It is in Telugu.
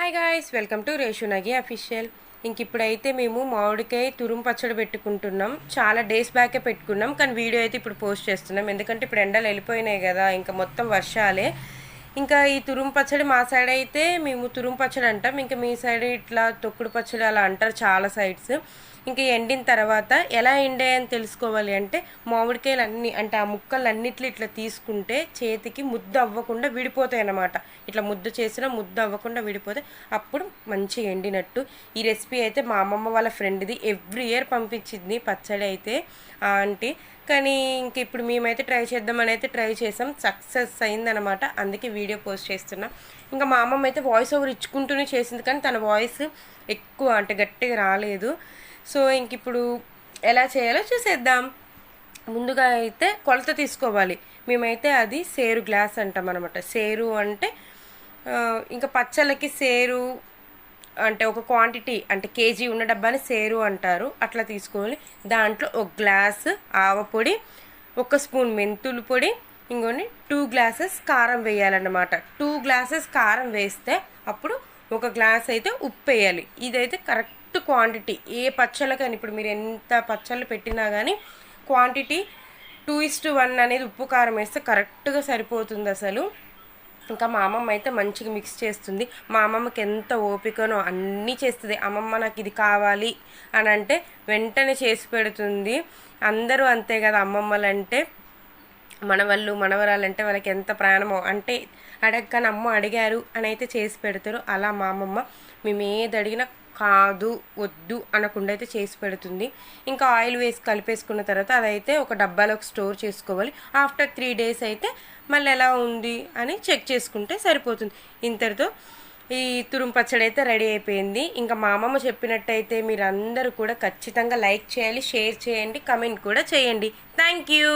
హాయ్ గాయ్స్, వెల్కమ్ టు రేషునగి అఫీషియల్. ఇప్పుడైతే మేము మామిడికాయ తురుము పచ్చడి పెట్టుకుంటున్నాం. చాలా డేస్ బ్యాకే పెట్టుకున్నాం, కానీ వీడియో అయితే ఇప్పుడు పోస్ట్ చేస్తున్నాం. ఎందుకంటే ఇప్పుడు ఎండలు వెళ్ళిపోయినాయి కదా, ఇంకా మొత్తం వర్షాలే. ఇంకా ఈ తురుము పచ్చడి మా సైడ్ అయితే మేము తురుము పచ్చడి అంటాం, ఇంకా మీ సైడ్ ఇట్లా తొక్కుడు పచ్చడి అలా అంటారు చాలా సైడ్స్. ఇంకా ఎండిన తర్వాత ఎలా ఎండాయని తెలుసుకోవాలి అంటే మామిడికాయలు అన్నీ అంటే ఆ ముక్కలు అన్నిట్లు ఇట్లా తీసుకుంటే చేతికి ముద్ద అవ్వకుండా విడిపోతాయి అన్నమాట. ఇట్లా ముద్ద చేసినా ముద్ద అవ్వకుండా విడిపోతే అప్పుడు మంచిగా ఎండినట్టు. ఈ రెసిపీ అయితే మా అమ్మమ్మ వాళ్ళ ఫ్రెండ్ది, ఎవ్రీ ఇయర్ పంపించింది పచ్చడి అయితే ఆ ఆంటీ. కానీ ఇంక ఇప్పుడు మేమైతే ట్రై చేద్దామని అయితే ట్రై చేసాం, సక్సెస్ అయిందనమాట. అందుకే వీడియో పోస్ట్ చేస్తున్నాం. ఇంకా మా అమ్మమ్మ అయితే వాయిస్ ఓవర్ ఇచ్చుకుంటూనే చేసింది, కానీ తన వాయిస్ ఎక్కువ అంటే గట్టిగా రాలేదు. సో ఇంక ఇప్పుడు ఎలా చేయాలో చూసేద్దాం. ముందుగా అయితే కొలత తీసుకోవాలి. మేమైతే అది సేరు గ్లాస్ అంటాం అనమాట. సేరు అంటే ఇంకా పచ్చళ్ళకి సేరు అంటే ఒక క్వాంటిటీ అంటే కేజీ ఉన్న డబ్బాని సేరు అంటారు, అట్లా తీసుకోవాలి. దాంట్లో ఒక గ్లాసు ఆవపొడి, 1 స్పూన్ మెంతులు పొడి, ఇంకొని 2 గ్లాసెస్ కారం వేయాలన్నమాట. 2 గ్లాసెస్ కారం వేస్తే అప్పుడు 1 గ్లాస్ అయితే ఉప్పు వేయాలి. ఇదైతే కరెక్ట్ క్వాంటిటీ ఏ పచ్చళ్ళకని. ఇప్పుడు మీరు ఎంత పచ్చళ్ళు పెట్టినా కానీ క్వాంటిటీ 2:1 అనేది ఉప్పు కారం వేస్తే కరెక్ట్గా సరిపోతుంది అసలు. ఇంకా మా అమ్మమ్మ అయితే మంచిగా మిక్స్ చేస్తుంది. మా అమ్మమ్మకి ఎంత ఓపికనో అన్నీ చేస్తుంది. అమ్మమ్మ నాకు ఇది కావాలి అని అంటే వెంటనే చేసి పెడుతుంది. అందరూ అంతే కదా, అమ్మమ్మలంటే మనవాళ్ళు మనవరాలంటే వాళ్ళకి ఎంత ప్రాణమో, అంటే అడగగానే అమ్మ అడిగారు అని అయితే చేసి పెడతారు. అలా మా అమ్మమ్మ మేము ఏది అడిగినా కాదు వద్దు అనకుండా అయితే చేసి పెడుతుంది. ఇంకా ఆయిల్ వేసి కలిపేసుకున్న తర్వాత అదైతే ఒక డబ్బాలోకి స్టోర్ చేసుకోవాలి. ఆఫ్టర్ 3 డేస్ అయితే మళ్ళీ ఎలా ఉంది అని చెక్ చేసుకుంటే సరిపోతుంది. ఇంతటితో ఈ తురుము పచ్చడి అయితే రెడీ అయిపోయింది. ఇంకా మా అమ్మమ్మ చెప్పినట్టయితే మీరందరూ కూడా ఖచ్చితంగా లైక్ చేయాలి, షేర్ చేయండి, కమెంట్ కూడా చేయండి. Thank you.